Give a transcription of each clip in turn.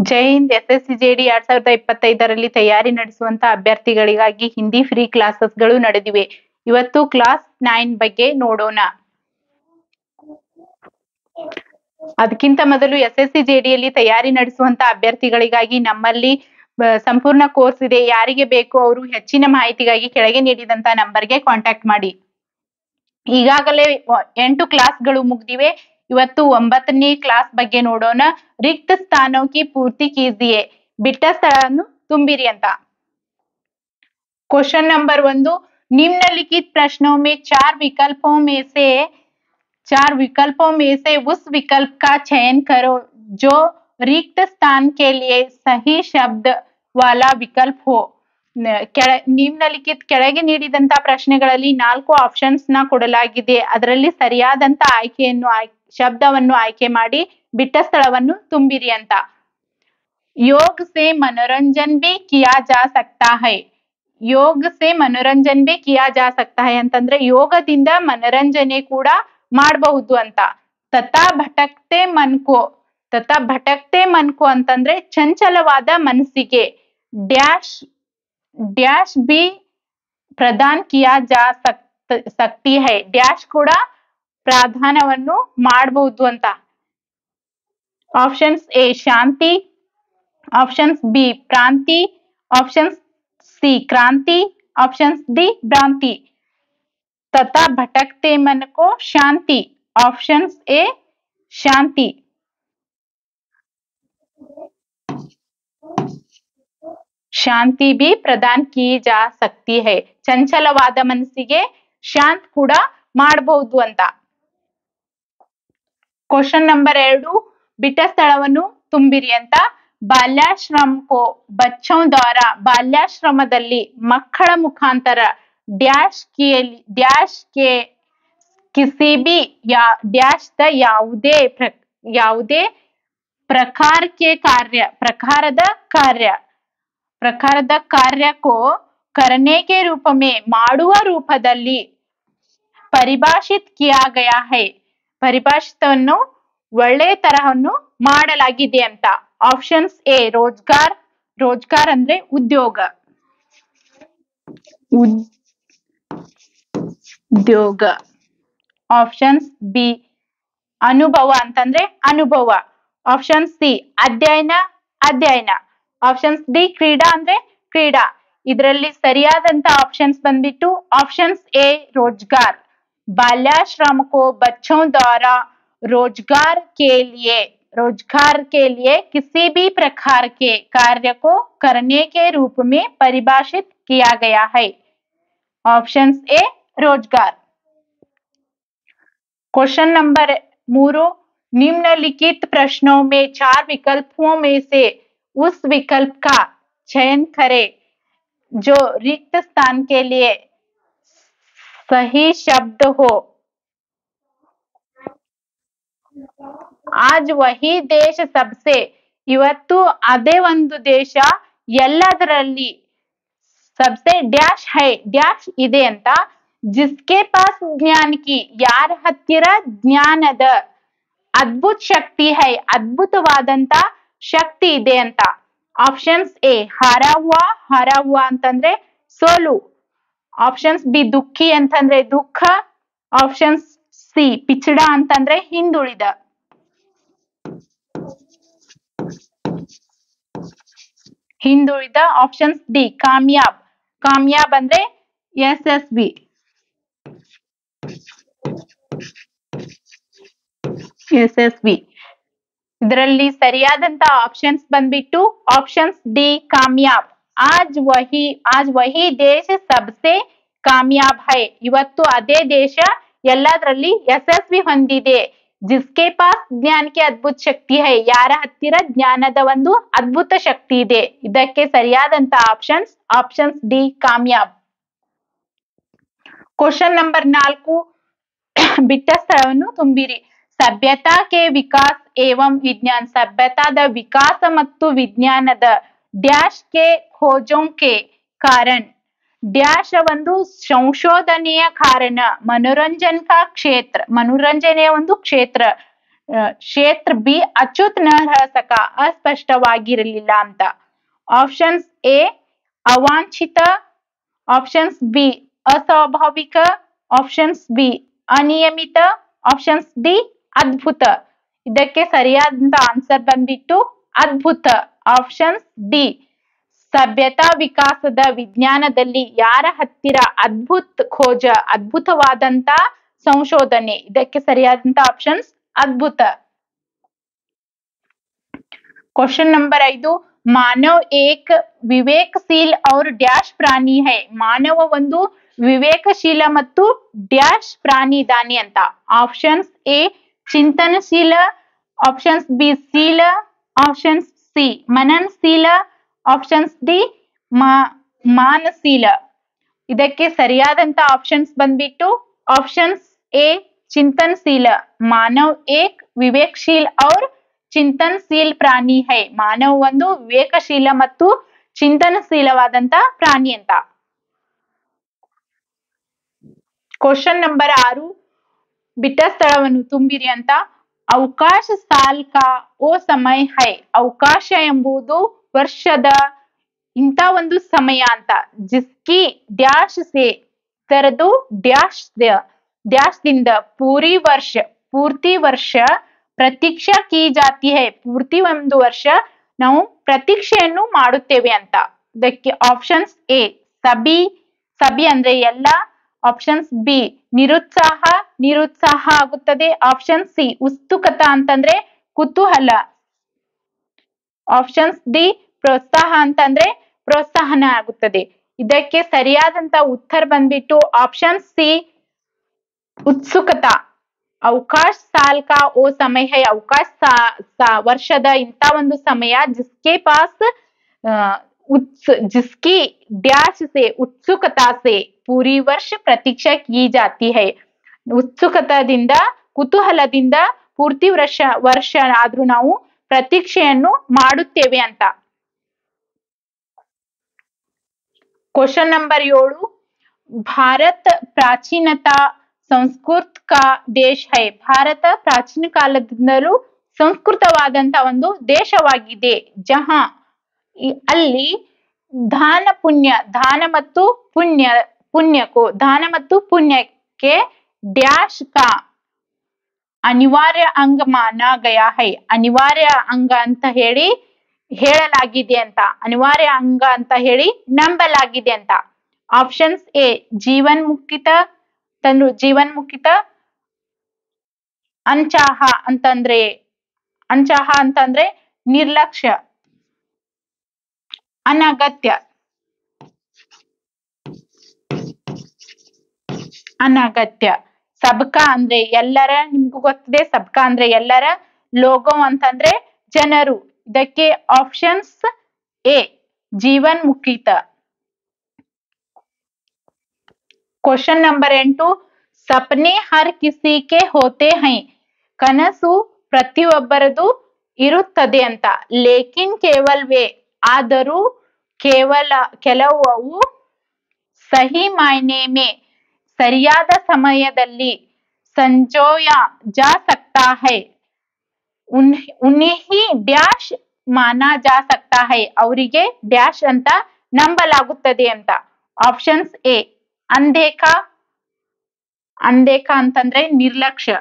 ಜೈ Hind. SSCJD 2025ರಲ್ಲಿ ತಯಾರಿ ನಡೆಸುವಂತ ಅಭ್ಯರ್ಥಿಗಳಿಗಾಗಿ Hindi free ಕ್ಲಾಸಸ್ಗಳು ನಡೆದಿವೆ. ಇವತ್ತು ಕ್ಲಾಸ್ 9 ಬಗ್ಗೆ ನೋಡೋಣ. ಅದಕ್ಕಿಂತ ಮೊದಲು SSCJDಯಲ್ಲಿ ತಯಾರಿ ನಡೆಸುವಂತ ಅಭ್ಯರ್ಥಿಗಳಿಗಾಗಿ ನಮ್ಮಲ್ಲಿ ಸಂಪೂರ್ಣ ಕೋರ್ಸ್ ಇದೆ. ಯಾರಿಗೆ ಬೇಕು ಅವರು ಹೆಚ್ಚಿನ ಮಾಹಿತಿಗಾಗಿ ಕೆಳಗೆ ನೀಡಿದಂತ ನಂಬರ್ಗೆ ಕಾಂಟ್ಯಾಕ್ಟ್ ಮಾಡಿ. ಈಗಾಗಲೇ 8 ಕ್ಲಾಸ್ಗಳು ಮುಗ್ದಿವೆ. ಇವತ್ತು 9ನೇ ಕ್ಲಾಸ್ ಬಗ್ಗೆ ನೋಡೋಣ. रिक्त स्थानों की पूर्ति कीजिए. बिट्ಟ ಸ್ಥಳವನ್ನು ತುಂಬಿರಿ ಅಂತ. क्वेश्चन नंबर 1, निम्नलिखित प्रश्नों में चार विकल्पों में से उस विकल्प का चयन करो जो रिक्त स्थान के लिए सही शब्द वाला विकल्प हो. ನಿಮ್ನಲಿಖಿತ್ ಕೆಳಗೆ ನೀಡಿದಂತ ಪ್ರಶ್ನೆಗಳಲ್ಲಿ 4 ಆಪ್ಷನ್ಸ್ ನ ಕೊಡಲಾಗಿದೆ. ಅದರಲ್ಲಿ ಸರಿಯಾದಂತ ಶಬ್ದವನ್ನು ಆಯ್ಕೆ ಮಾಡಿ ಬಿಟ್ಟ ಸ್ಥಳವನ್ನು ತುಂಬಿರಿ ಅಂತ. ಯೋಗ ಸೆ ಮನೋರಂಜನ್ ಭಿ ಕಿಯಾ ಜಾ ಸಕ್ತಾ ಹೈ. ಯೋಗ ಸೆ ಮನೋರಂಜನ್ ಭಿ ಕಿಯಾ ಜಾ ಸಕ್ತಾ ಹೈ ಅಂತಂದ್ರೆ ಯೋಗದಿಂದ ಮನೋರಂಜನೆ ಕೂಡ ಮಾಡಬಹುದು ಅಂತ. ತಥಾ ಭಟಕ್ತೆ ಮನ್ಕೋ ಅಂತಂದ್ರೆ ಚಂಚಲವಾದ ಮನಸ್ಸಿಗೆ ಡ್ಯಾಶ್ ಬಿ ಪ್ರದಾನ್ ಕಿಯಾ ಜಾ ಸಕ್ತಿ ಹೈ. ಡ್ಯಾಶ್ ಕೂಡ ಪ್ರಾಧಾನ್ಯವನ್ನು ಮಾಡಬಹುದು ಅಂತ. ಆಪ್ಷನ್ಸ್ ಎ ಶಾಂತಿ, ಆಪ್ಷನ್ಸ್ ಬಿ ಪ್ರಾಂತಿ, ಆಪ್ಷನ್ಸ್ ಸಿ ಕ್ರಾಂತಿ, ಆಪ್ಷನ್ಸ್ ಡಿ ಭ್ರಾಂತಿ. ತಥಾ ಭಟಕ್ತೆ मन को शांति. ऑप्शंस ए शांति. ಶಾಂತಿ भी प्रदान की जा सकती है. ಚಂಚಲವಾದ ಮನಸ್ಸಿಗೆ ಶಾಂತ್ ಕೂಡ ಮಾಡಬಹುದು ಅಂತ. ಕ್ವಶನ್ ನಂಬರ್ 2, ಬಿಟ್ಟ ಸ್ಥಳವನ್ನು ತುಂಬಿರಿ ಅಂತ. ಬಾಲ್ಯಾಶ್ರಮಕೋ ಬಚ್ಚೋं द्वारा ಬಾಲ್ಯಾಶ್ರಮದಲ್ಲಿ ಮಕ್ಕಳ ಮುಖಾಂತರ ಡ್ಯಾಶ್ ಕೆ ಕಿಸಿ ಬಿ ಡ್ಯಾಶ್ ದ ಯಾವುದೇ ಪ್ರಕಾರದ ಕಾರ್ಯಕೋ करने के रूप में ಮಾಡುವ ರೂಪದಲ್ಲಿ ಪರಿಭಾಷಿತ್ ಕಿಯಾ ಗಯಾ ಹೈ. ಪರಿಭಾಷಿತವನ್ನು ಒಳ್ಳೆ ತರಹವನ್ನು ಮಾಡಲಾಗಿದೆ ಅಂತ. ಆಪ್ಷನ್ಸ್ ಎ ರೋಜ್ಗಾರ್ ಅಂದ್ರೆ ಉದ್ಯೋಗ. ಆಪ್ಷನ್ಸ್ ಬಿ ಅನುಭವ ಅಂತಂದ್ರೆ ಅನುಭವ. ಆಪ್ಷನ್ ಸಿ ಅಧ್ಯಯನ. ಆಪ್ಷನ್ಸ್ ಡಿ ಕ್ರೀಡಾ ಅಂದ್ರೆ ಕ್ರೀಡಾ. ಇದರಲ್ಲಿ ಸರಿಯಾದಂತ ಆಪ್ಷನ್ಸ್ ಬಂದ್ಬಿಟ್ಟು ಆಪ್ಷನ್ಸ್ ಎ ರೋಜ್ಗಾರ್. बाल्याश्रम को बच्चों द्वारा रोजगार के लिए किसी भी प्रकार के कार्य को करने के रूप में परिभाषित किया गया है. ऑप्शन ए रोजगार. क्वेश्चन नंबर 3, निम्नलिखित प्रश्नों में 4 विकल्पों में से उस विकल्प का चयन करें जो रिक्त स्थान के लिए सही शब्द हो. आज वही देश सबसे. ಇವತ್ತು ಅದೇ ಒಂದು ದೇಶ ಎಲ್ಲದರಲ್ಲಿ सबसे ಡ್ಯಾಶ್ ಹೈ ಡ್ಯಾಶ್ ಇದೆ ಅಂತ. ಜಿಸ್ಕೆ ಪಾಸ್ ಜ್ಞಾನ ಕಿ ಯಾರ ಹತ್ತಿರ ಜ್ಞಾನದ ಅದ್ಭುತ ಶಕ್ತಿ ಹೈ ಅದ್ಭುತವಾದಂತ ಶಕ್ತಿ ಇದೆ ಅಂತ. ಆಪ್ಷನ್ಸ್ ಎ ಹಾರಾ ಹುವಾ ಅಂತಂದ್ರೆ ಸೋಲು. ಆಪ್ಷನ್ಸ್ ಬಿ ದುಃಖಿ ಅಂತಂದ್ರೆ ದುಃಖ. ಆಪ್ಷನ್ಸ್ ಸಿ ಪಿಚಡ ಅಂತಂದ್ರೆ ಹಿಂದುಳಿದ. ಆಪ್ಷನ್ಸ್ ಡಿ ಕಾಮ್ಯಾಬ್ ಅಂದ್ರೆ ಯಶಸ್ವಿ. ಇದರಲ್ಲಿ ಸರಿಯಾದಂತ ಆಪ್ಷನ್ಸ್ ಬಂದ್ಬಿಟ್ಟು ಆಪ್ಷನ್ಸ್ ಡಿ ಕಾಮ್ಯಾಬ್. आज वही देश सबसे कामयाब है. ಇವತ್ತು ಅದೇ ದೇಶ ಎಲ್ಲದರಲ್ಲಿ ಯಶಸ್ವಿ ಹೊಂದಿದೆ. ಜಿಸ್ಕೆ ಪಾಸ್ ಜ್ಞಾನ ಕೆ ಅದ್ಭುತ ಶಕ್ತಿ ಹೈ. ಯಾರ ಹತ್ತಿರ ಜ್ಞಾನದ ಒಂದು ಅದ್ಭುತ ಶಕ್ತಿ ಇದೆ. ಇದಕ್ಕೆ ಸರಿಯಾದಂತ ಆಪ್ಷನ್ಸ್ ಡಿ ಕಾಮ್ಯಾಬ್. ಕ್ವಶನ್ ನಂಬರ್ 4, ಬಿಟ್ಟ ಸ್ಥಳವನ್ನು ತುಂಬಿರಿ. ಸಭ್ಯತಾ ಕೆ ವಿಕಾಸ ಏವಂ ವಿಜ್ಞಾನ. ಸಭ್ಯತಾದ ವಿಕಾಸ ಮತ್ತು ವಿಜ್ಞಾನದ ಡ್ಯಾಶ್ ಕೆ खोजों के कारण. ಡ್ಯಾಶ್ ಒಂದು ಸಂಶೋಧನೆಯ ಕಾರಣ. ಮನೋರಂಜನೆಯ ಒಂದು ಕ್ಷೇತ್ರ. ಕ್ಷೇತ್ರ ಬಿ ಅಚ್ಯುತ್ ನ ರಹ ಸಕ ಅಸ್ಪಷ್ಟವಾಗಿರಲಿಲ್ಲ ಅಂತ. ಆಪ್ಷನ್ಸ್ ಎ ಅವಾಂಛಿತ, ಆಪ್ಷನ್ಸ್ ಬಿ ಅಸ್ವಾಭಾವಿಕ, ಆಪ್ಷನ್ಸ್ ಬಿ ಅನಿಯಮಿತ, ಆಪ್ಷನ್ಸ್ ಡಿ ಅದ್ಭುತ. ಇದಕ್ಕೆ ಸರಿಯಾದಂತ ಆನ್ಸರ್ ಬಂದ್ಬಿಟ್ಟು ಅದ್ಭುತ, ಆಪ್ಷನ್ಸ್ ಡಿ. ಸಭ್ಯತಾ ವಿಕಾಸದ ವಿಜ್ಞಾನದಲ್ಲಿ ಯಾರ ಹತ್ತಿರ ಅದ್ಭುತ ಖೋಜ, ಅದ್ಭುತವಾದಂತ ಸಂಶೋಧನೆ. ಇದಕ್ಕೆ ಸರಿಯಾದಂತ ಆಪ್ಷನ್ಸ್ ಅದ್ಭುತ. क्वेश्चन नंबर 5, मानव एक विवेकशील और डैश ಪ್ರಾಣಿ है. ಮಾನವ ಒಂದು ವಿವೇಕಶೀಲ ಮತ್ತು ಡ್ಯಾಶ್ ಪ್ರಾಣಿ ಇದಾನೆ ಅಂತ. ಆಪ್ಷನ್ಸ್ ಎ ಚಿಂತನಶೀಲ, ಆಪ್ಷನ್ಸ್ ಬಿ ಶೀಲ, ಆಪ್ಷನ್ಸ್ ಸಿ ಮನನಶೀಲ, ಆಪ್ಷನ್ಸ್ ಡಿ ಮಾನಶೀಲ. ಇದಕ್ಕೆ ಸರಿಯಾದಂತ ಆಪ್ಷನ್ಸ್ ಬಂದ್ಬಿಟ್ಟು ಆಪ್ಷನ್ಸ್ ಎ ಚಿಂತನಶೀಲ. ಮಾನವ್ ಏಕ್ ವಿವೇಕಶೀಲ और ಚಿಂತನಶೀಲ ಪ್ರಾಣಿ ಹೈ. ಮಾನವ ಒಂದು ವಿವೇಕಶೀಲ ಮತ್ತು ಚಿಂತನಶೀಲವಾದಂತ ಪ್ರಾಣಿ ಅಂತ. ಕ್ವೆಶ್ಚನ್ ನಂಬರ್ 6, ಬಿಟ್ಟ ಸ್ಥಳವನ್ನು ತುಂಬಿರಿ ಅಂತ. ಅವಕಾಶ ಸಾಲ್ ಕಾ ಓ ಸಮಯ ಹೈ. ಅವಕಾಶ ಎಂಬುದು ವರ್ಷದ ಇಂತ ಒಂದು ಸಮಯ ಅಂತ. ಜಿಸ್ಕಿ ಡ್ಯಾಶ್ ಸೆ, ತೆರೆದು ಡ್ಯಾಶ್ ಡ್ಯಾಶ್ ದಿಂದ ಪೂರ್ತಿ ವರ್ಷ ಪ್ರತೀಕ್ಷಾ ಕಿ ಜಾತಿ ಹೈ. ಪೂರ್ತಿ ಒಂದು ವರ್ಷ ನಾವು ಪ್ರತೀಕ್ಷೆಯನ್ನು ಮಾಡುತ್ತೇವೆ ಅಂತ. ಇದಕ್ಕೆ ಆಪ್ಷನ್ಸ್ ಎ ಸಬಿ ಅಂದ್ರೆ ಎಲ್ಲ, ಆಪ್ಷನ್ಸ್ ಬಿ ನಿರುತ್ಸಾಹ ಆಗುತ್ತದೆ, ಆಪ್ಷನ್ ಸಿ ಉತ್ಸುಕತ ಅಂತಂದ್ರೆ ಕುತೂಹಲ, ಆಪ್ಷನ್ಸ್ ಡಿ ಪ್ರೋತ್ಸಾಹ ಅಂತಂದ್ರೆ ಪ್ರೋತ್ಸಾಹನ ಆಗುತ್ತದೆ. ಇದಕ್ಕೆ ಸರಿಯಾದಂತ ಉತ್ತರ ಬಂದ್ಬಿಟ್ಟು ಆಪ್ಷನ್ ಸಿ ಉತ್ಸುಕತ. ಅವಕಾಶ ಸಾಲ್ ಕಾ ಓ ಸಮಯ ಹೈ. ಅವಕಾಶ ವರ್ಷದ ಇಂತ ಒಂದು ಸಮಯ ಜಿಸ್ಕೆ ಪಾಸ್ जिसकी डैश से उत्सुकता से पूरी वर्ष प्रतीक्षा की जाती है. ಉತ್ಸುಕತದಿಂದ ಕುತೂಹಲದಿಂದ ಪೂರ್ತಿ ವರ್ಷ ಆದ್ರೂ ನಾವು ಪ್ರತೀಕ್ಷೆಯನ್ನು ಮಾಡುತ್ತೇವೆ ಅಂತ. ಕ್ವೆಶ್ಚನ್ ನಂಬರ್ 7, ಭಾರತ ಪ್ರಾಚೀನತಾ ಸಂಸ್ಕೃತ ಕಾ ದೇಶ ಹೈ. ಭಾರತ ಪ್ರಾಚೀನ ಕಾಲದಿಂದಲೂ ಸಂಸ್ಕೃತವಾದಂತ ಒಂದು ದೇಶವಾಗಿದೆ. ಜಹಾ ಅಲ್ಲಿ ದಾನ ಮತ್ತು ಪುಣ್ಯಕ್ಕೆ ಡ್ಯಾಶ್ ಕಾ ಅನಿವಾರ್ಯ ಅಂಗ ಮಾನಾ ಗಯಾ ಹೈ. ಅನಿವಾರ್ಯ ಅಂಗ ಅಂತ ಹೇಳಲಾಗಿದೆ ಅಂತ, ಅನಿವಾರ್ಯ ಅಂಗ ಅಂತ ಹೇಳಿ ನಂಬಲಾಗಿದೆ ಅಂತ. ಆಪ್ಷನ್ಸ್ ಎ ಜೀವನ್ಮುಖಿತ, ಅನ್ಚಾಹ ಅಂತಂದ್ರೆ ನಿರ್ಲಕ್ಷ್ಯ, ಅನಗತ್ಯ, ಸಬ್ಕಾ ಅಂದ್ರೆ ಎಲ್ಲರ, ನಿಮ್ಗೂ ಗೊತ್ತಿದೆ ಸಬ್ಕಾ ಅಂದ್ರೆ ಎಲ್ಲರ, ಲೋಗೋ ಅಂತಂದ್ರೆ ಜನರು. ಇದಕ್ಕೆ ಆಪ್ಷನ್ಸ್ ಎ ಜೀವನ್ಮುಖಿತ. ಕ್ವೆಶ್ಚನ್ ನಂಬರ್ 8, ಸಪನೆ ಹರ್ ಕಿಸಿ ಕೆ ಹೋತೆ ಹೈ. ಕನಸು ಪ್ರತಿಯೊಬ್ಬರದು ಇರುತ್ತದೆ ಅಂತ. ಲೇಕಿನ್ ಕೇವಲ್ ವೇ, ಆದರೂ ಕೆಲವು ಸಹಿ ಮಾಯನೆ ಮೇ, ಸರಿಯಾದ ಸಮಯದಲ್ಲಿ ಸಂಜೋಯಾ ಜಾ ಸಕ್ತಾ ಹೈ. ಉನ್ಹಿ ಡ್ಯಾಶ್ ಮಾನಾ ಜಾ ಸಕ್ತಾ ಹೈ. ಅವರಿಗೆ ಡ್ಯಾಶ್ ಅಂತ ನಂಬಲಾಗುತ್ತದೆ ಅಂತ. ಆಪ್ಷನ್ಸ್ ಎ ಅಂಧೇಖಾ ಅಂತಂದ್ರೆ ನಿರ್ಲಕ್ಷಿಸು.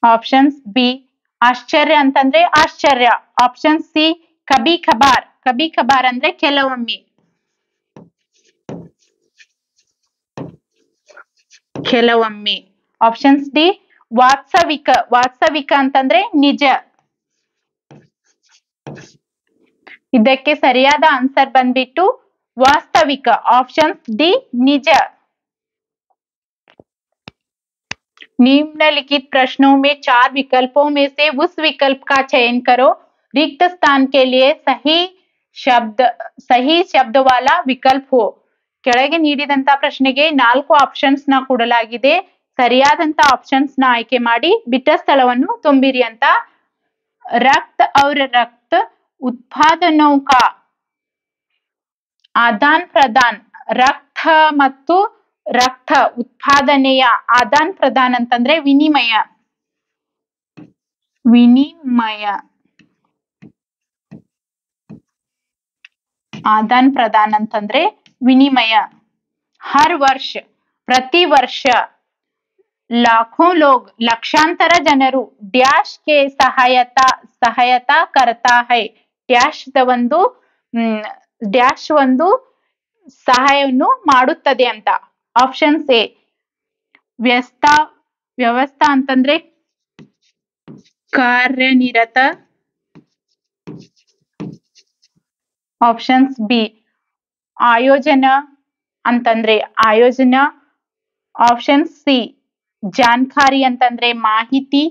ಆಪ್ಷನ್ಸ್ ಬಿ ಆಶ್ಚರ್ಯ ಅಂತಂದ್ರೆ ಆಶ್ಚರ್ಯ, ಆಪ್ಷನ್ ಸಿ ಕಬಿ ಖಬಾರ್ ಅಂದ್ರೆ ಕೆಲವೊಮ್ಮೆ. ಆಪ್ಷನ್ಸ್ ಡಿ ವಾಸ್ತವಿಕ ಅಂತಂದ್ರೆ ನಿಜ. ಇದಕ್ಕೆ ಸರಿಯಾದ ಆನ್ಸರ್ ಬಂದ್ಬಿಟ್ಟು वास्तविक, ऑप्शन डी निज। निम्नलिखित प्रश्नों में 4 विकल्पों में से उस विकल्प का चयन करो। रिक्त स्थान के लिए सही शब्द वाला विकल्प हो। ಕೆಳಗೆ ನೀಡಿದಂತ ಪ್ರಶ್ನೆಗೆ 4 ಆಪ್ಷನ್ಸ್ ನ ಕೊಡಲಾಗಿದೆ. ಸರಿಯಾದಂತ ಆಪ್ಷನ್ಸ್ ನ ಆಯ್ಕೆ ಮಾಡಿ ಬಿಟ್ಟ ಸ್ಥಳವನ್ನು ತುಂಬಿರಿ ಅಂತ. रक्त और रक्त उत्पादनों का आदान प्रदान, ರಕ್ತ ಮತ್ತು ರಕ್ತ ಉತ್ಪಾದನೆಯ ಆದಾನ್ ಪ್ರದಾನ್ ಅಂತಂದ್ರೆ ವಿನಿಮಯ. ಆದಾನ್ ಪ್ರದಾನ್ ಅಂತಂದ್ರೆ ವಿನಿಮಯ. ಹರ್ ವರ್ಷ ಪ್ರತಿ ವರ್ಷ, लाखों लोग ಲಕ್ಷಾಂತರ ಜನರು, ಡ್ಯಾಶ್ ಕೆ ಸಹಾಯತಾ ಕರ್ತಾ ಹೈ, ಡ್ಯಾಶ್ ಒಂದು ಸಹಾಯವನ್ನು ಮಾಡುತ್ತದೆ ಅಂತ. ಆಪ್ಷನ್ಸ್ ಎ ವ್ಯವಸ್ಥಾ ಅಂತಂದ್ರೆ ಕಾರ್ಯನಿರತ. ಆಪ್ಷನ್ಸ್ ಬಿ ಆಯೋಜನ ಅಂತಂದ್ರೆ ಆಯೋಜನ. ಆಪ್ಷನ್ ಸಿ ಜಾನ್ಕಾರಿ ಅಂತಂದ್ರೆ ಮಾಹಿತಿ.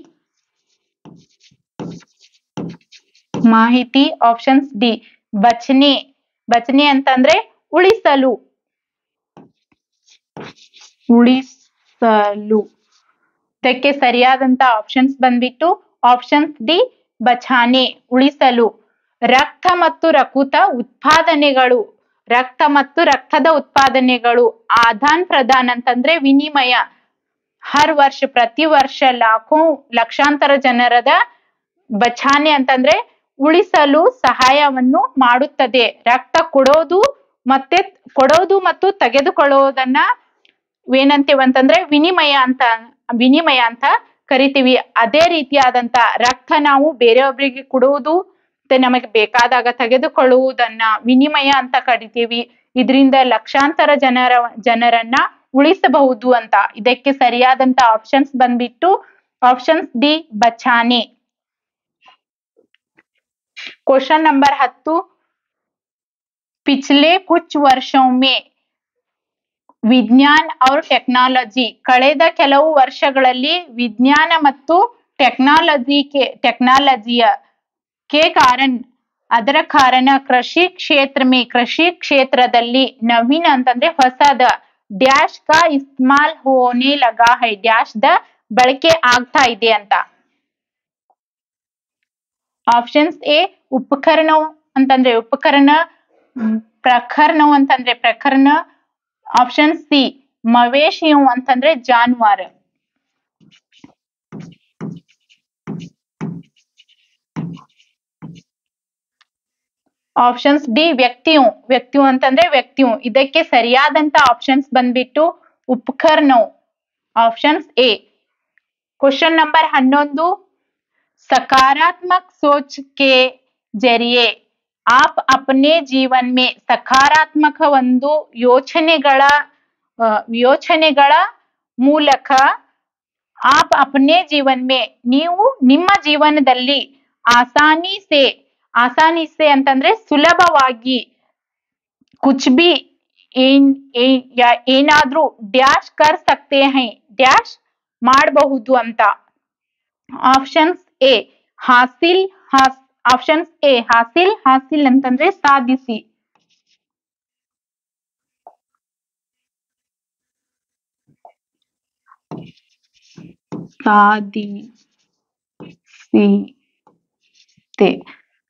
ಆಪ್ಷನ್ಸ್ ಡಿ ಬಚನೆ ಅಂತಂದ್ರೆ ಉಳಿಸಲು. ಇದಕ್ಕೆ ಸರಿಯಾದಂತ ಆಪ್ಷನ್ಸ್ ಬಂದ್ಬಿಟ್ಟು ಆಪ್ಷನ್ಸ್ ಡಿ ಬಚಾನೆ, ಉಳಿಸಲು. ರಕ್ತ ಮತ್ತು ರಕ್ತದ ಉತ್ಪಾದನೆಗಳು. ಆದಾನ್ ಪ್ರದಾನ್ ಅಂತಂದ್ರೆ ವಿನಿಮಯ. ಹರ್ ವರ್ಷ ಪ್ರತಿ ವರ್ಷ, ಲಕ್ಷಾಂತರ ಜನರದ. ಬಚಾನೆ ಅಂತಂದ್ರೆ ಉಳಿಸಲು ಸಹಾಯವನ್ನು ಮಾಡುತ್ತದೆ. ರಕ್ತ ಕೊಡೋದು ಮತ್ತು ತೆಗೆದುಕೊಳ್ಳೋದನ್ನ ಏನಂತೀವಂತಂದ್ರೆ ವಿನಿಮಯ ಅಂತ ಕರಿತೀವಿ. ಅದೇ ರೀತಿಯಾದಂತ ರಕ್ತ ನಾವು ಬೇರೆಯೊಬ್ಬರಿಗೆ ಕೊಡುವುದು ಮತ್ತೆ ನಮಗೆ ಬೇಕಾದಾಗ ತೆಗೆದುಕೊಳ್ಳುವುದನ್ನ ವಿನಿಮಯ ಅಂತ ಕರಿತೀವಿ. ಇದರಿಂದ ಲಕ್ಷಾಂತರ ಜನರನ್ನ ಉಳಿಸಬಹುದು ಅಂತ. ಇದಕ್ಕೆ ಸರಿಯಾದಂತ ಆಪ್ಷನ್ಸ್ ಬಂದ್ಬಿಟ್ಟು ಆಪ್ಷನ್ಸ್ ಡಿ ಬಚಾನೆ. क्वेश्चन नंबर 10, पिछले कुछ वर्षों में ವಿಜ್ಞಾನ और ಟೆಕ್ನಾಲಜಿ, ಕಳೆದ ಕೆಲವು ವರ್ಷಗಳಲ್ಲಿ ವಿಜ್ಞಾನ ಮತ್ತು ಟೆಕ್ನಾಲಜಿಯ ಅದರ ಕಾರಣ ಕೃಷಿ ಕ್ಷೇತ್ರದಲ್ಲಿ ನವೀನ ಅಂತಂದ್ರೆ ಹೊಸದ ಡ್ಯಾಶ್ ಕಾ ಇಸ್ತೆಮಾಲ್ ಹೋನೆ ಲಗಾ ಹೈ, ಡ್ಯಾಶ್ ದ ಬಳಕೆ ಆಗ್ತಾ ಇದೆ ಅಂತ. ಆಪ್ಷನ್ಸ್ ಎ ಉಪಕರಣ ಅಂತಂದ್ರೆ ಉಪಕರಣ, ಪ್ರಕರಣ. ಆಪ್ಷನ್ ಸಿ ಮವೇಶಿಯು ಅಂತಂದ್ರೆ ಜಾನುವಾರು. ಆಪ್ಷನ್ಸ್ ಡಿ ವ್ಯಕ್ತಿಯು ಅಂತಂದ್ರೆ ವ್ಯಕ್ತಿಯು. ಇದಕ್ಕೆ ಸರಿಯಾದಂತ ಆಪ್ಷನ್ಸ್ ಬಂದ್ಬಿಟ್ಟು ಉಪಕರಣ. Options A. ಕ್ವೆಶ್ಚನ್ ನಂಬರ್ 11, सकारात्मक सोच के जरिए आप अपने जीवन में ಸಕಾರಾತ್ಮಕ ಒಂದು ಯೋಚನೆಗಳ ಮೂಲಕ आप अपने जीवन में ನೀವು ನಿಮ್ಮ ಜೀವನದಲ್ಲಿ ಆಸಾನಿ ಸೆ ಅಂತಂದ್ರೆ ಸುಲಭವಾಗಿ ಕುಚ್ ಬಿ ಏನಾದ್ರೂ ಡ್ಯಾಶ್ ಕರ್ ಸಕ್ತೆ ಹೈ, ಡ್ಯಾಶ್ ಮಾಡಬಹುದು ಅಂತ. ಆಪ್ಷನ್ಸ್ ಎ ಹಾಸಿಲ್ ಅಂತಂದ್ರೆ ಸಾಧಿಸಿ.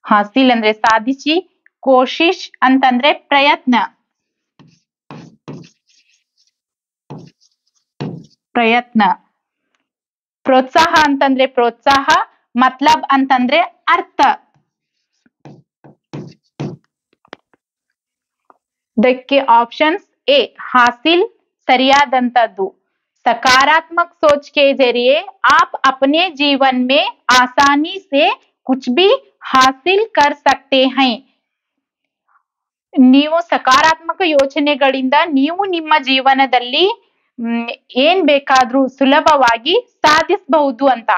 ಹಾಸಿಲ್ ಅಂದ್ರೆ ಸಾಧಿಸಿ. ಕೋಶಿಶ್ ಅಂತಂದ್ರೆ ಪ್ರಯತ್ನ. ಪ್ರೋತ್ಸಾಹ ಅಂತಂದ್ರೆ ಪ್ರೋತ್ಸಾಹ. ಮತ್ಲಬ್ ಅಂತಂದ್ರೆ ಅರ್ಥ. ಇದಕ್ಕೆ ಆಪ್ಷನ್ಸ್ ಎ ಹಾಸಿಲ್ ಸರಿಯಾದಂತದ್ದು. सकारात्मक सोच के जरिए आप अपने जीवन में आसानी से कुछ भी हासिल कर सकते हैं. ನೀವು ಸಕಾರಾತ್ಮಕ ಯೋಚನೆಗಳಿಂದ ನೀವು ನಿಮ್ಮ ಜೀವನದಲ್ಲಿ ಏನ್ ಬೇಕಾದ್ರೂ ಸುಲಭವಾಗಿ ಸಾಧಿಸಬಹುದು ಅಂತ.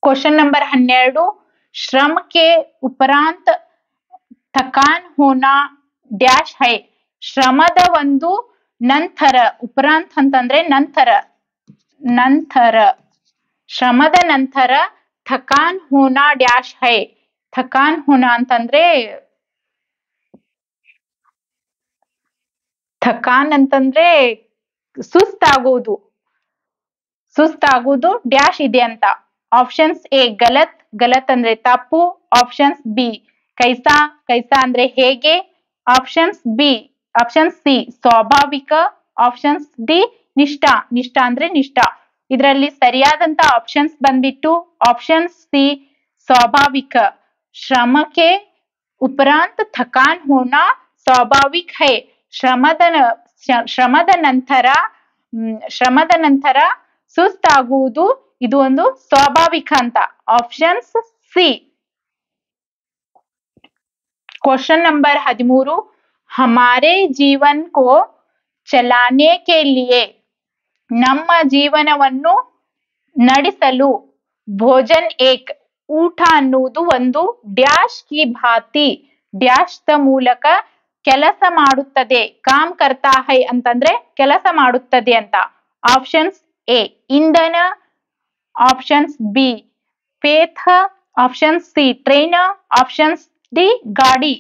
क्वेश्चन नंबर 12, श्रम के उपरांत थकान होना ಡ್ಯಾಶ್ ಹೈ, ಶ್ರಮದ ಒಂದು ನಂತರ. ಉಪರಾಂತ್ ಅಂತಂದ್ರೆ ನಂತರ ಶ್ರಮದ ನಂತರ ಥಕಾನ್ ಹೋನಾ ಡ್ಯಾಶ್ ಹೈ. ಥಕಾನ್ ಹೋನಾ ಅಂತಂದ್ರೆ ಥಕಾನ್ ಅಂತಂದ್ರೆ ಸುಸ್ತಾಗೋದು. ಸುಸ್ತಾಗೋದು ಡ್ಯಾಶ್ ಇದೆ ಅಂತ. ಆಪ್ಷನ್ಸ್ ಎ ಗಲತ್, ಗಲತ್ ಅಂದ್ರೆ ತಪ್ಪು. ಆಪ್ಷನ್ಸ್ ಬಿ ಕೈಸಾ, ಕೈಸಾ ಅಂದ್ರೆ ಹೇಗೆ. ಆಪ್ಷನ್ಸ್ ಬಿ ಆಪ್ಷನ್ ಸಿ ಸ್ವಾಭಾವಿಕ. ಆಪ್ಷನ್ಸ್ ಡಿ ನಿಷ್ಠ, ನಿಷ್ಠ ಅಂದ್ರೆ ನಿಷ್ಠ. ಇದರಲ್ಲಿ ಸರಿಯಾದಂತ ಆಪ್ಷನ್ಸ್ ಬಂದ್ಬಿಟ್ಟು ಆಪ್ಷನ್ ಸಿ स्वाभाविक। श्रम के उपरांत थकान होना स्वाभाविक है। ಶ್ರಮದ ನಂತರ ಸುಸ್ತಾಗುವುದು ಇದು ಒಂದು ಸ್ವಾಭಾವಿಕ ಅಂತ. Options C. क्वेश्चन नंबर 13 हमारे जीवन को चलाने के लिए ನಮ್ಮ ಜೀವನವನ್ನು ನಡೆಸಲು ಭೋಜನ್ ಏಕ್ ಊಟ ಅನ್ನುವುದು ಒಂದು ಡ್ಯಾಶ್ ಕಿ ಭಾತಿ ಡ್ಯಾಶ್ ದ ಮೂಲಕ ಕೆಲಸ ಮಾಡುತ್ತದೆ. ಕಾಮ್ ಕರ್ತಾ ಹೈ ಅಂತಂದ್ರೆ ಕೆಲಸ ಮಾಡುತ್ತದೆ ಅಂತ. ಆಪ್ಷನ್ಸ್ ಎ ಇಂಧನ, ಆಪ್ಷನ್ಸ್ ಬಿ ಪೇಥ, options C train, options D ಗಾಡಿ.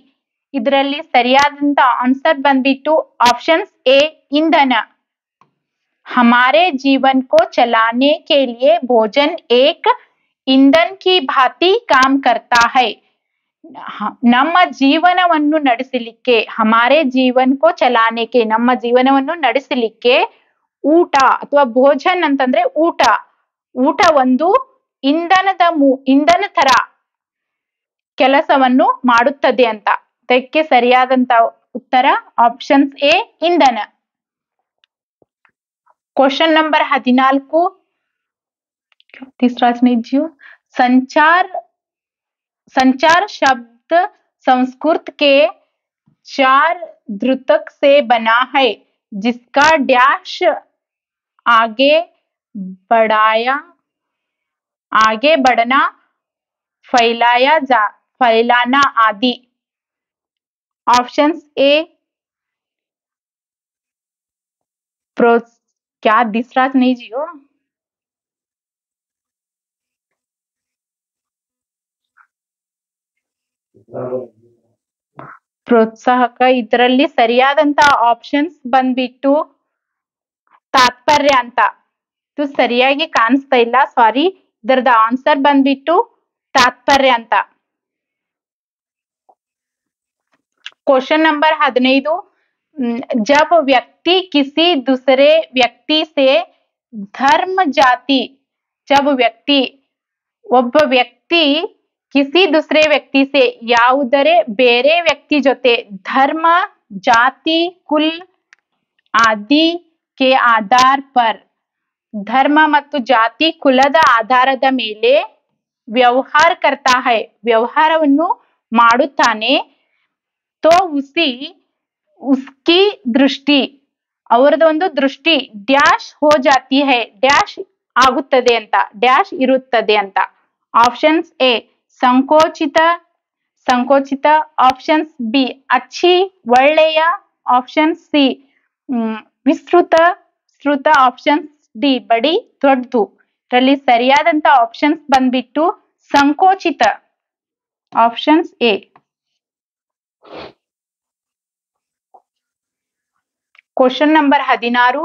ಇದರಲ್ಲಿ ಸರಿಯಾದಂತ ಆನ್ಸರ್ ಬಂದ್ಬಿಟ್ಟು ಆಪ್ಷನ್ಸ್ ಎ ಇಂಧನ. हमारे जीवन को चलाने के लिए भोजन एक ईंधन की भांति काम करता है. ನಮ್ಮ ಜೀವನವನ್ನು ನಡೆಸಲಿಕ್ಕೆ ಹಮಾರೆ ಜೀವನ್ ಕೋ ಚಲಾನೆಗೆ ನಮ್ಮ ಜೀವನವನ್ನು ನಡೆಸಲಿಕ್ಕೆ ಊಟ ಅಥವಾ ಭೋಜನ್ ಅಂತಂದ್ರೆ ಊಟ, ಊಟ ಒಂದು ಇಂಧನ ತರ ಕೆಲಸವನ್ನು ಮಾಡುತ್ತದೆ ಅಂತ. ಇದಕ್ಕೆ ಸರಿಯಾದಂತ ಉತ್ತರ ಆಪ್ಷನ್ಸ್ ಎ ಇಂಧನ. क्वेश्चन नंबर 14 तीसरा जी संचार शब्द संस्कृत के 4 द्रुतक से बना है जिसका डैश आगे बढ़ना, फैलाना आदि. ऑप्शंस ए क्या दिसराज नहीं जियो. ಪ್ರೋತ್ಸಾಹಕ. ಇದರಲ್ಲಿ ಸರಿಯಾದಂತ ಆಪ್ಷನ್ಸ್ ಬಂದ್ಬಿಟ್ಟು ತಾತ್ಪರ್ಯ ಅಂತ. ಇದು ಸರಿಯಾಗಿ ಕಾಣಿಸ್ತಾ ಇಲ್ಲ, ಸಾರಿ. ಇದರದ ಆನ್ಸರ್ ಬಂದ್ಬಿಟ್ಟು ತಾತ್ಪರ್ಯ ಅಂತ. क्वेश्चन नंबर 15 जब व्यक्ति किसी दूसरे व्यक्ति से धर्म जाति जब व्यक्ति ಒಬ್ಬ ವ್ಯಕ್ತಿ ಕಿಸಿ दूसरे व्यक्ति से ಯಾವುದರೆ ಬೇರೆ ವ್ಯಕ್ತಿ ಜೊತೆ ಧರ್ಮ, ಜಾತಿ, ಕುಲ್ ಆದಿ ಕೆ ಆಧಾರ್ ಪರ್ ಧರ್ಮ ಮತ್ತು ಜಾತಿ ಕುಲದ ಆಧಾರದ ಮೇಲೆ ವ್ಯವಹಾರ ಕರ್ತಾ ಹೈ ವ್ಯವಹಾರವನ್ನು ಮಾಡುತ್ತಾನೆ. तो उसकी दृष्टि ಅವರದ ಒಂದು ದೃಷ್ಟಿ ಡ್ಯಾಶ್ ಹೋ ಜಾತಿ ಹೈ ಡ್ಯಾಶ್ ಆಗುತ್ತದೆ ಅಂತ, ಡ್ಯಾಶ್ ಇರುತ್ತದೆ ಅಂತ. ಆಪ್ಷನ್ಸ್ ಎ ಸಂಕೋಚಿತ, ಆಪ್ಷನ್ಸ್ ಬಿ ಅಚ್ಚಿ ಒಳ್ಳೆಯ, ಆಪ್ಷನ್ ಸಿ ವಿಸ್ತೃತ, ಆಪ್ಷನ್ಸ್ ಡಿ ಬಡಿ ದೊಡ್ಡದು. ಇದರಲ್ಲಿ ಸರಿಯಾದಂತ ಆಪ್ಷನ್ಸ್ ಬಂದ್ಬಿಟ್ಟು ಸಂಕೋಚಿತ, ಆಪ್ಷನ್ಸ್ ಎ. क्वेश्चन नंबर 16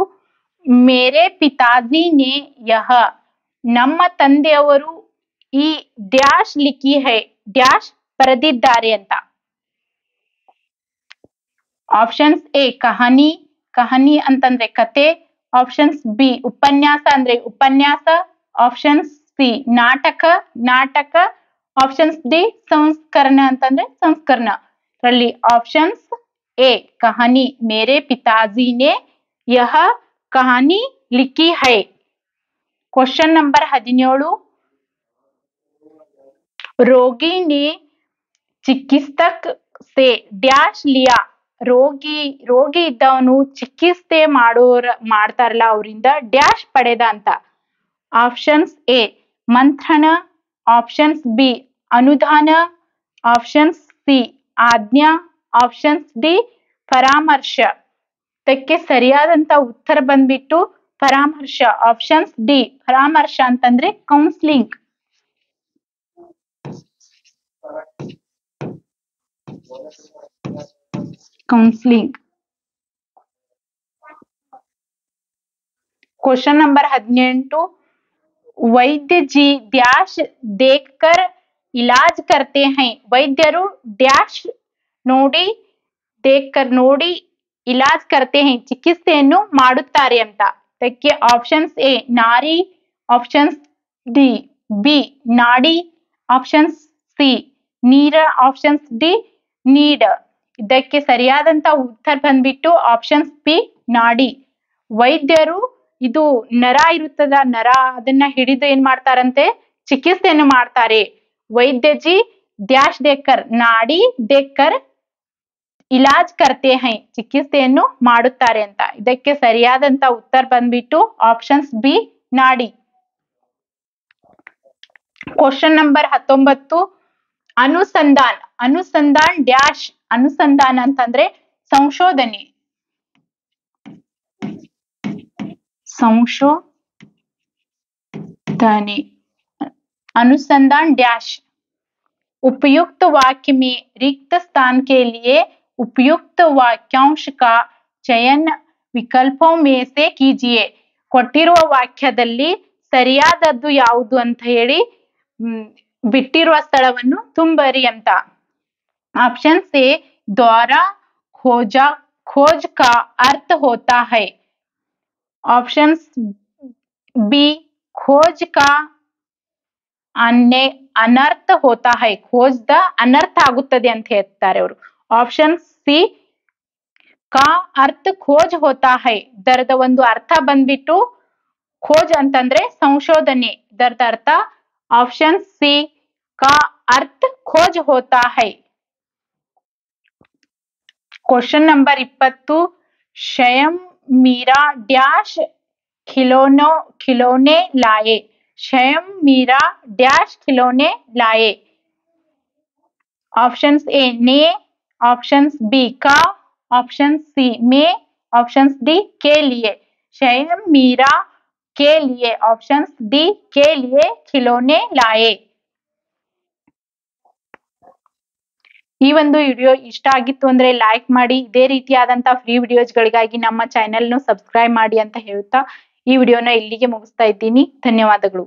मेरे पिताजी ने यह ನಮ್ಮ ತಂದೆಯವರು ಈ ಡ್ಯಾಶ್ ಲಿಖಿ ಹೈ ಡ್ಯಾಶ್ ಬರೆದಿದ್ದಾರೆ ಅಂತ. ಆಪ್ಷನ್ಸ್ ಎ ಕಹಾನಿ ಅಂತಂದ್ರೆ ಕತೆ, ಆಪ್ಷನ್ಸ್ ಬಿ ಉಪನ್ಯಾಸ ಅಂದ್ರೆ ಉಪನ್ಯಾಸ, ಆಪ್ಷನ್ಸ್ ಸಿ ನಾಟಕ, ಆಪ್ಷನ್ಸ್ ಡಿ ಸಂಸ್ಕರಣ ಅಂತಂದ್ರೆ ಸಂಸ್ಕರಣ. ಇದರಲ್ಲಿ ಆಪ್ಷನ್ಸ್ ए कहानी मेरे पिताजी ने यह कहानी लिखी है. क्वेश्चन नंबर 17 रोगी ने चिकित्सक से डैश लिया ರೋಗಿ ಇದ್ದವನು ಚಿಕಿತ್ಸೆ ಮಾಡ್ತಾರಲ್ಲ ಅವರಿಂದ ಡ್ಯಾಶ್ ಪಡೆದ ಅಂತ. ಆಪ್ಷನ್ಸ್ ಎ ಮಂತ್ರಣ, ಆಪ್ಷನ್ಸ್ ಬಿ ಅನುದಾನ, ಆಪ್ಷನ್ಸ್ ಸಿ ಆಜ್ಞಾ, ಆಪ್ಷನ್ಸ್ ಡಿ ಪರಾಮರ್ಶ. ಇದಕ್ಕೆ ಸರಿಯಾದಂತ ಉತ್ತರ ಬಂದ್ಬಿಟ್ಟು ಪರಾಮರ್ಶ, ಆಪ್ಷನ್ಸ್ ಡಿ ಪರಾಮರ್ಶ ಅಂತಂದ್ರೆ ಕೌನ್ಸಿಲಿಂಗ್. क्वेश्चन नंबर 18 वैद्य जी ಡ್ಯಾಶ್ देखकर इलाज करते हैं ವೈದ್ಯರು ಡ್ಯಾಶ್ ನೋಡಿ देखकर ನೋಡಿ इलाज करते हैं ಚಿಕಿತ್ಸೆಯನ್ನು ಮಾಡುತ್ತಾರೆ ಅಂತ ಇದಕ್ಕೆ ಆಪ್ಷನ್ಸ್ ಎ ನಾರಿ ಆಪ್ಷನ್ಸ್ ಡಿ ಬಿ ನಾಡಿ ಆಪ್ಷನ್ಸ್ ಸಿ ನೀರ ಆಪ್ಷನ್ಸ್ ಡಿ ನೀಡ್ ಇದಕ್ಕೆ ಸರಿಯಾದಂತ ಉತ್ತರ ಬಂದ್ಬಿಟ್ಟು ಆಪ್ಷನ್ಸ್ ಬಿ ನಾಡಿ ವೈದ್ಯರು ಇದು ನರ ಇರುತ್ತದ ನರ ಅದನ್ನ ಹಿಡಿದು ಏನ್ ಮಾಡ್ತಾರಂತೆ ಚಿಕಿತ್ಸೆಯನ್ನು ಮಾಡ್ತಾರೆ ವೈದ್ಯಜಿ ಡ್ಯಾಶ್ ದೇಕರ್ ನಾಡಿ ದೇಕರ್ ಇಲಾಜ್ ಕರ್ತೆ ಹೈ ಚಿಕಿತ್ಸೆಯನ್ನು ಮಾಡುತ್ತಾರೆ ಅಂತ ಇದಕ್ಕೆ ಸರಿಯಾದಂತ ಉತ್ತರ ಬಂದ್ಬಿಟ್ಟು ಆಪ್ಷನ್ಸ್ ಬಿ ನಾಡಿ ಕ್ವಶನ್ ನಂಬರ್ 19 ಅನುಸಂಧಾನ್ ಅನುಸಂಧಾನ್ ಡ್ಯಾಶ್ ಅನುಸಂಧಾನ ಅಂತಂದ್ರೆ ಸಂಶೋಧನೆ संशोधने अनुसंधान डैश उपयुक्त वाक्य में रिक्त स्थान के लिए उपयुक्त वाक्यांश का चयन विकल्पों में से कीजिए ಕೊಟ್ಟಿರುವ ವಾಕ್ಯದಲ್ಲಿ ಸರಿಯಾದದ್ದು ಯಾವುದು ಅಂತ ಹೇಳಿ ಬಿಟ್ಟಿರುವ ಸ್ಥಳವನ್ನು ತುಂಬರಿ ಅಂತ ಆಪ್ಷನ್ से द्वारा खोज का अर्थ होता है ऑप्शन बी खोज का अनर्थ होता है खोज ದ ಅನರ್ಥ ಆಗುತ್ತದೆ ಅಂತ ಹೇಳ್ತಾರೆ ಅವರು ಆಪ್ಷನ್ ಸಿ का अर्थ खोज होता है ಇದರದ ಒಂದು ಅರ್ಥ ಬಂದ್ಬಿಟ್ಟು खोज ಅಂತಂದ್ರೆ ಸಂಶೋಧನೆ ಇದರದ ಅರ್ಥ ಆಪ್ಷನ್ ಸಿ का अर्थ खोज होता है क्वेश्चन नंबर 20 स्वयं मीरा डैश खिलौने लाए स्वयं मीरा डैश खिलौने लाए ऑप्शंस ए ने ऑप्शंस बी का ऑप्शन सी में ऑप्शंस डी के लिए स्वयं मीरा के लिए ऑप्शंस डी के लिए खिलौने लाए ಈ ಒಂದು ವಿಡಿಯೋ ಇಷ್ಟ ಆಗಿತ್ತು ಅಂದ್ರೆ ಲೈಕ್ ಮಾಡಿ ಇದೇ ರೀತಿಯಾದಂತ ಫ್ರೀ ವಿಡಿಯೋಸ್ ಗಳಿಗಾಗಿ ನಮ್ಮ ಚಾನೆಲ್ ನು ಸಬ್ಸ್ಕ್ರೈಬ್ ಮಾಡಿ ಅಂತ ಹೇಳ್ತಾ ಈ ವಿಡಿಯೋನ ಇಲ್ಲಿಗೆ ಮುಗಿಸ್ತಾ ಇದ್ದೀನಿ ಧನ್ಯವಾದಗಳು